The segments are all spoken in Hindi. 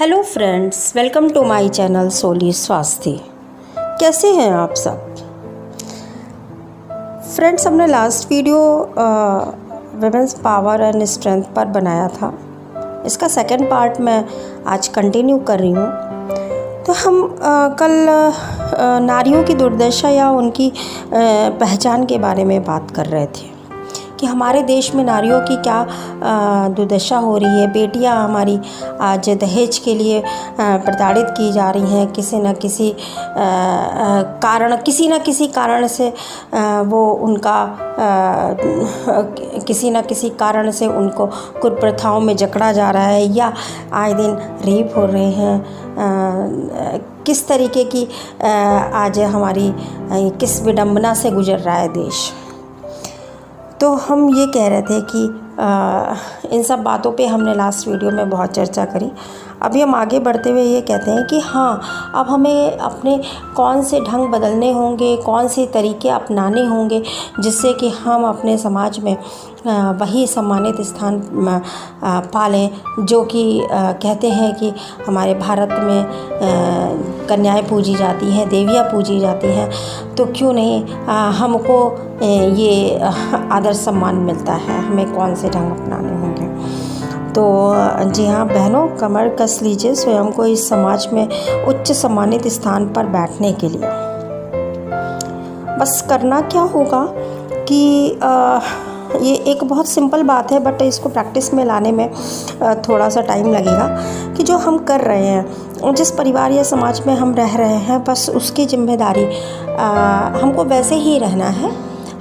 Hello friends, welcome to my channel Soli Swasthya. कैसे हैं आप सब फ्रेंड्स? हमने last video women's power and strength पर बनाया था। इसका सेकंड पार्ट मैं आज कंटिन्यू कर रही हूँ। तो हम कल नारियों की दुर्दशा या उनकी पहचान के बारे में बात कर रहे थे कि हमारे देश में नारियों की क्या दुर्दशा हो रही है। बेटियां हमारी आज दहेज के लिए प्रताड़ित की जा रही हैं। किसी न किसी कारण से वो उनका किसी न किसी कारण से उनको कुप्रथाओं में जकड़ा जा रहा है या आए दिन रेप हो रहे हैं। किस तरीके की आज हमारी किस विडंबना से गुजर रहा है देश। तो हम ये कह रहे थे कि इन सब बातों पे हमने लास्ट वीडियो में बहुत चर्चा करी। अभी हम आगे बढ़ते हुए ये कहते हैं कि हाँ, अब हमें अपने कौन से ढंग बदलने होंगे, कौन से तरीके अपनाने होंगे जिससे कि हम अपने समाज में वही सम्मानित स्थान पालें जो कि कहते हैं कि हमारे भारत में कन्याएं पूजी जाती हैं, देवियाँ पूजी जाती हैं। तो क्यों नहीं हमको ये आदर सम्मान मिलता है। हमें कौन से ढंग अपनाने होंगे? तो जी हाँ बहनों, कमर कस लीजिए स्वयं को इस समाज में उच्च सम्मानित स्थान पर बैठने के लिए। बस करना क्या होगा कि ये एक बहुत सिंपल बात है, बट इसको प्रैक्टिस में लाने में थोड़ा सा टाइम लगेगा कि जो हम कर रहे हैं, जिस परिवार या समाज में हम रह रहे हैं, बस उसकी जिम्मेदारी हमको वैसे ही रहना है।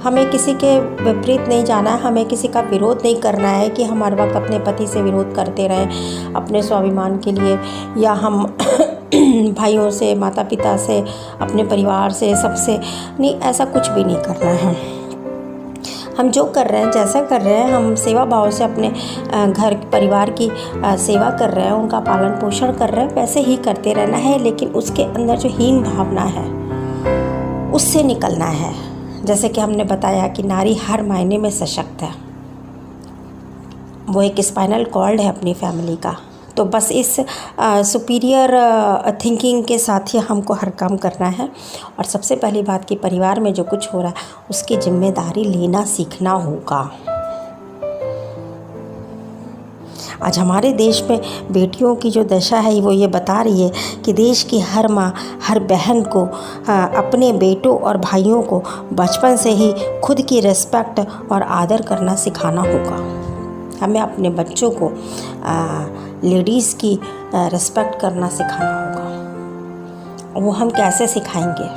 हमें किसी के विपरीत नहीं जाना है, हमें किसी का विरोध नहीं करना है कि हम हर वक्त अपने पति से विरोध करते रहें अपने स्वाभिमान के लिए, या हम भाइयों से, माता पिता से, अपने परिवार से, सबसे नहीं, ऐसा कुछ भी नहीं करना है। हम जो कर रहे हैं, जैसा कर रहे हैं, हम सेवा भाव से अपने घर परिवार की सेवा कर रहे हैं, उनका पालन पोषण कर रहे हैं, वैसे ही करते रहना है। लेकिन उसके अंदर जो हीन भावना है उससे निकलना है। जैसे कि हमने बताया कि नारी हर मायने में सशक्त है, वो एक स्पाइनल कॉर्ड है अपनी फैमिली का। तो बस इस सुपीरियर थिंकिंग के साथ ही हमको हर काम करना है। और सबसे पहली बात कि परिवार में जो कुछ हो रहा है उसकी जिम्मेदारी लेना सीखना होगा। आज हमारे देश में बेटियों की जो दशा है वो ये बता रही है कि देश की हर माँ, हर बहन को अपने बेटों और भाइयों को बचपन से ही खुद की रिस्पेक्ट और आदर करना सिखाना होगा। हमें अपने बच्चों को लेडीज़ की रिस्पेक्ट करना सिखाना होगा। वो हम कैसे सिखाएंगे?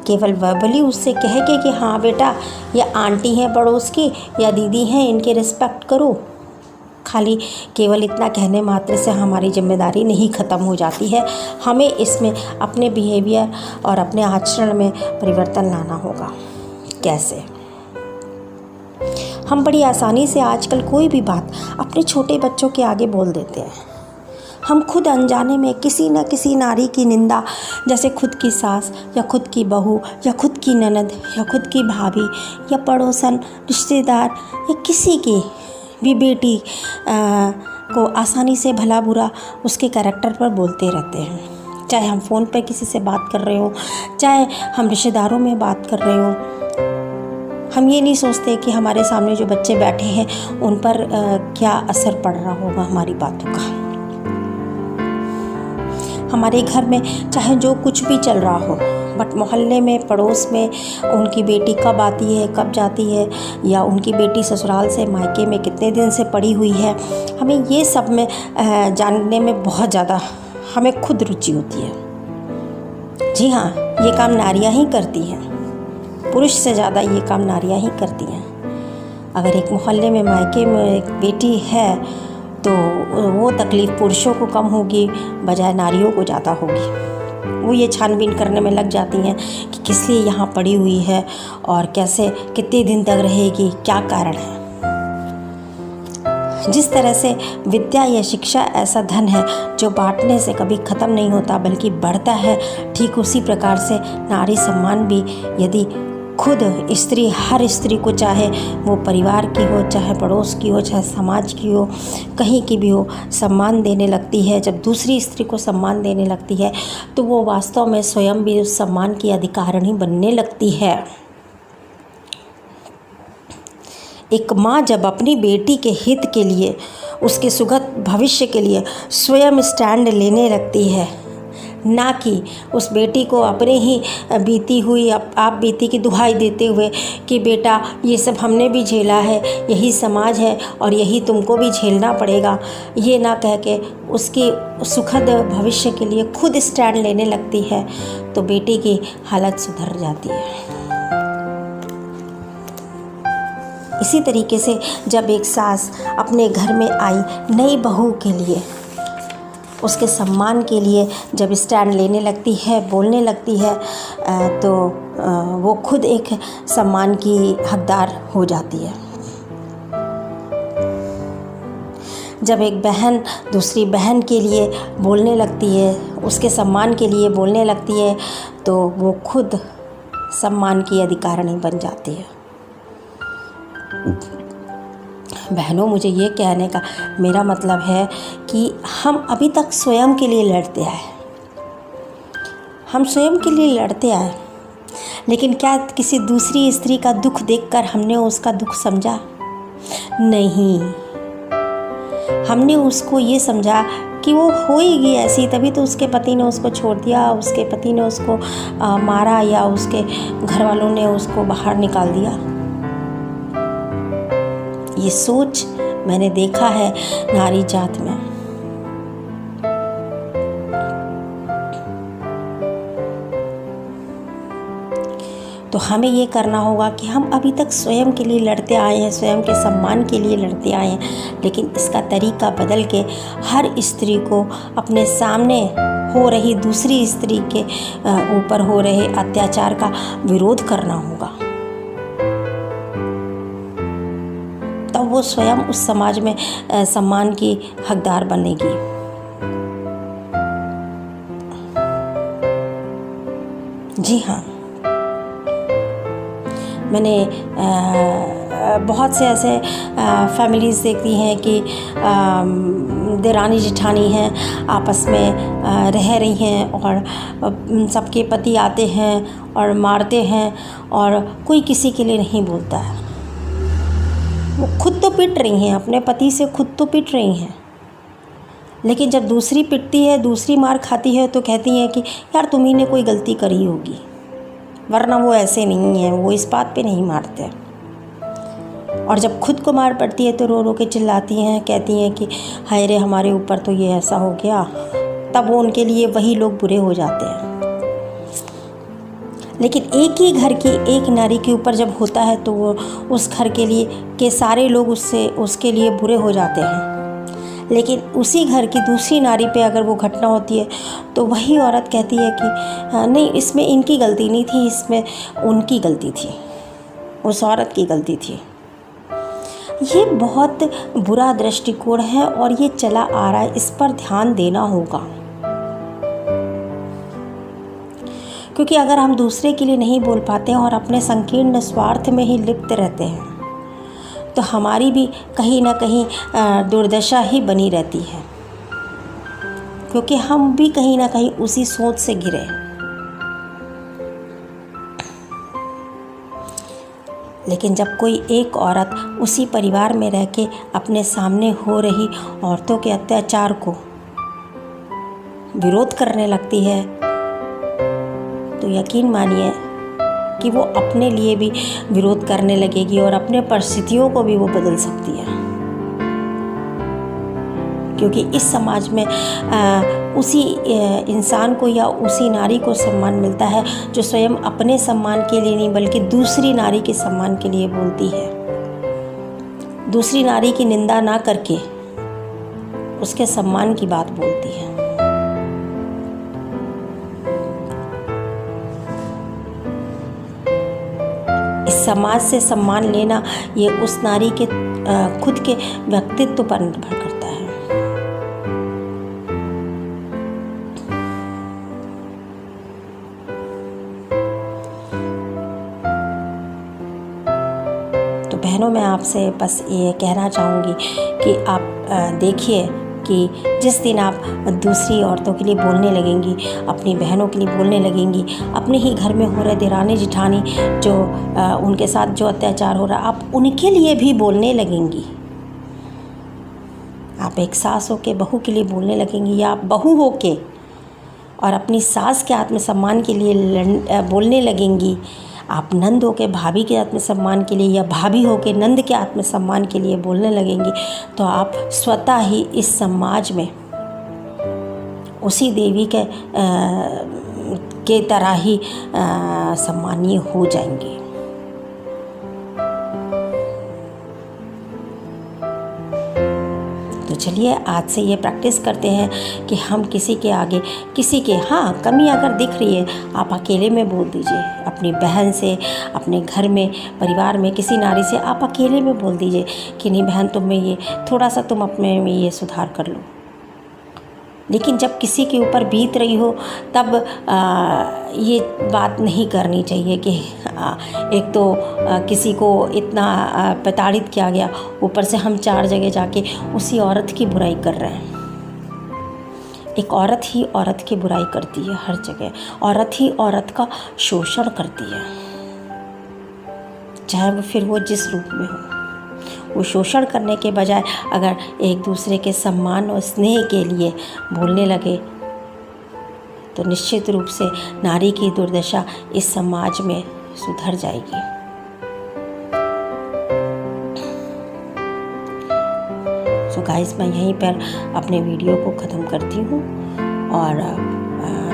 केवल वर्बली उससे कह के कि हाँ बेटा, ये आंटी हैं पड़ोस की या दीदी हैं, इनकी रिस्पेक्ट करो। खाली केवल इतना कहने मात्र से हमारी जिम्मेदारी नहीं ख़त्म हो जाती है। हमें इसमें अपने बिहेवियर और अपने आचरण में परिवर्तन लाना होगा। कैसे? हम बड़ी आसानी से आजकल कोई भी बात अपने छोटे बच्चों के आगे बोल देते हैं। हम खुद अनजाने में किसी न किसी नारी की निंदा, जैसे खुद की सास या खुद की बहू या खुद की ननद या खुद की भाभी या पड़ोसन, रिश्तेदार या किसी की भी बेटी को आसानी से भला बुरा उसके कैरेक्टर पर बोलते रहते हैं। चाहे हम फ़ोन पर किसी से बात कर रहे हों, चाहे हम रिश्तेदारों में बात कर रहे हों, हम ये नहीं सोचते कि हमारे सामने जो बच्चे बैठे हैं उन पर क्या असर पड़ रहा होगा हमारी बातों का। हमारे घर में चाहे जो कुछ भी चल रहा हो, बट मोहल्ले में, पड़ोस में उनकी बेटी कब आती है, कब जाती है, या उनकी बेटी ससुराल से मायके में कितने दिन से पड़ी हुई है, हमें ये सब में जानने में बहुत ज़्यादा हमें खुद रुचि होती है। जी हाँ, ये काम नारियां ही करती हैं। पुरुष से ज़्यादा ये काम नारियां ही करती हैं। अगर एक मोहल्ले में, मायके में एक बेटी है तो वो तकलीफ़ पुरुषों को कम होगी बजाय नारियों को ज़्यादा होगी। वो ये छानबीन करने में लग जाती हैं कि किस लिए यहाँ पड़ी हुई है और कैसे, कितने दिन तक रहेगी, क्या कारण है। जिस तरह से विद्या या शिक्षा ऐसा धन है जो बांटने से कभी ख़त्म नहीं होता बल्कि बढ़ता है, ठीक उसी प्रकार से नारी सम्मान भी यदि खुद स्त्री, हर स्त्री को, चाहे वो परिवार की हो, चाहे पड़ोस की हो, चाहे समाज की हो, कहीं की भी हो, सम्मान देने लगती है, जब दूसरी स्त्री को सम्मान देने लगती है तो वो वास्तव में स्वयं भी उस सम्मान की अधिकारिणी बनने लगती है। एक माँ जब अपनी बेटी के हित के लिए, उसके सुखद भविष्य के लिए स्वयं स्टैंड लेने लगती है, ना कि उस बेटी को अपने ही बीती हुई आप बीती की दुहाई देते हुए कि बेटा ये सब हमने भी झेला है, यही समाज है और यही तुमको भी झेलना पड़ेगा, ये ना कह के उसकी सुखद भविष्य के लिए खुद स्टैंड लेने लगती है, तो बेटी की हालत सुधर जाती है। इसी तरीके से जब एक सास अपने घर में आई नई बहू के लिए, उसके सम्मान के लिए जब स्टैंड लेने लगती है, बोलने लगती है, तो वो खुद एक सम्मान की हकदार हो जाती है। जब एक बहन दूसरी बहन के लिए बोलने लगती है, उसके सम्मान के लिए बोलने लगती है, तो वो खुद सम्मान की अधिकारिणी बन जाती है। बहनों, मुझे ये कहने का मेरा मतलब है कि हम अभी तक स्वयं के लिए लड़ते आए, हम स्वयं के लिए लड़ते आए, लेकिन क्या किसी दूसरी स्त्री का दुख देखकर हमने उसका दुख समझा? नहीं, हमने उसको ये समझा कि वो होएगी ऐसी, तभी तो उसके पति ने उसको छोड़ दिया, उसके पति ने उसको मारा या उसके घर वालों ने उसको बाहर निकाल दिया। ये सोच मैंने देखा है नारी जात में। तो हमें ये करना होगा कि हम अभी तक स्वयं के लिए लड़ते आए हैं, स्वयं के सम्मान के लिए लड़ते आए हैं, लेकिन इसका तरीका बदल के हर स्त्री को अपने सामने हो रही दूसरी स्त्री के ऊपर हो रहे अत्याचार का विरोध करना होगा। तब वो स्वयं उस समाज में सम्मान की हकदार बनेगी। जी हाँ, मैंने बहुत से ऐसे फैमिलीज़ देखती हैं कि देरानी जेठानी हैं, आपस में रह रही हैं और सबके पति आते हैं और मारते हैं और कोई किसी के लिए नहीं बोलता है। वो खुद तो पिट रही हैं, अपने पति से खुद तो पिट रही हैं, लेकिन जब दूसरी पिटती है, दूसरी मार खाती है, तो कहती हैं कि यार तुम्ही ने कोई गलती करी होगी, वरना वो ऐसे नहीं है, वो इस बात पे नहीं मारते। और जब खुद को मार पड़ती है तो रो रो के चिल्लाती हैं, कहती हैं कि हाय रे हमारे ऊपर तो ये ऐसा हो गया। तब वो उनके लिए वही लोग बुरे हो जाते हैं। लेकिन एक ही घर की एक नारी के ऊपर जब होता है तो वो उस घर के सारे लोग उसके लिए बुरे हो जाते हैं। लेकिन उसी घर की दूसरी नारी पे अगर वो घटना होती है तो वही औरत कहती है कि नहीं, इसमें इनकी गलती नहीं थी, इसमें उनकी गलती थी, उस औरत की गलती थी। ये बहुत बुरा दृष्टिकोण है और ये चला आ रहा है, इस पर ध्यान देना होगा। क्योंकि अगर हम दूसरे के लिए नहीं बोल पाते हैं और अपने संकीर्ण स्वार्थ में ही लिप्त रहते हैं तो हमारी भी कहीं ना कहीं दुर्दशा ही बनी रहती है, क्योंकि हम भी कहीं ना कहीं उसी सोच से घिरे। लेकिन जब कोई एक औरत उसी परिवार में रह के अपने सामने हो रही औरतों के अत्याचार को विरोध करने लगती है तो यकीन मानिए कि वो अपने लिए भी विरोध करने लगेगी और अपने परिस्थितियों को भी वो बदल सकती है। क्योंकि इस समाज में उसी इंसान को या उसी नारी को सम्मान मिलता है जो स्वयं अपने सम्मान के लिए नहीं बल्कि दूसरी नारी के सम्मान के लिए बोलती है, दूसरी नारी की निंदा ना करके उसके सम्मान की बात बोलती है। इस समाज से सम्मान लेना ये उस नारी के खुद के व्यक्तित्व पर निर्भर करता है। बहनों, मैं आपसे बस ये कहना चाहूँगी कि आप देखिए कि जिस दिन आप दूसरी औरतों के लिए बोलने लगेंगी, अपनी बहनों के लिए बोलने लगेंगी, अपने ही घर में हो रहे देरानी जिठानी जो उनके साथ जो अत्याचार हो रहा, आप उनके लिए भी बोलने लगेंगी। आप एक सास हो के बहू के लिए बोलने लगेंगी, या आप बहू हो के और अपनी सास के आत्मसम्मान के लिए बोलने लगेंगी, आप नंद हो के भाभी के आत्मसम्मान के लिए, या भाभी हो के नंद के आत्मसम्मान के लिए बोलने लगेंगी, तो आप स्वतः ही इस समाज में उसी देवी के तरह ही सम्मानीय हो जाएंगे। तो चलिए आज से ये प्रैक्टिस करते हैं कि हम किसी के आगे, किसी के कमी अगर दिख रही है, आप अकेले में बोल दीजिए। अपनी बहन से, अपने घर में, परिवार में किसी नारी से आप अकेले में बोल दीजिए कि नहीं बहन, तुम में ये थोड़ा सा, तुम अपने में ये सुधार कर लो। लेकिन जब किसी के ऊपर बीत रही हो तब ये बात नहीं करनी चाहिए कि एक तो किसी को इतना प्रताड़ित किया गया, ऊपर से हम 4 जगह जाके उसी औरत की बुराई कर रहे हैं। एक औरत ही औरत की बुराई करती है हर जगह, औरत ही औरत का शोषण करती है, चाहे वो फिर वो जिस रूप में हो। वो शोषण करने के बजाय अगर एक दूसरे के सम्मान और स्नेह के लिए बोलने लगे तो निश्चित रूप से नारी की दुर्दशा इस समाज में सुधर जाएगी। सो गाइस, मैं यहीं पर अपने वीडियो को ख़त्म करती हूँ और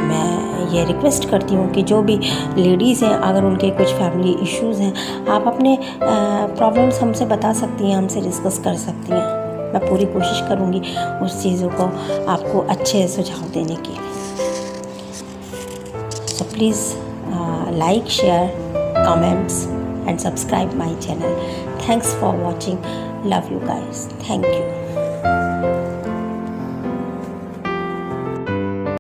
मैं ये रिक्वेस्ट करती हूँ कि जो भी लेडीज़ हैं, अगर उनके कुछ फैमिली इश्यूज़ हैं, आप अपने प्रॉब्लम्स हमसे बता सकती हैं, हमसे डिस्कस कर सकती हैं। मैं पूरी कोशिश करूँगी उस चीज़ों को आपको अच्छे सुझाव देने की। So please like, share, comments and subscribe my channel. Thanks for watching. Love you guys. Thank you.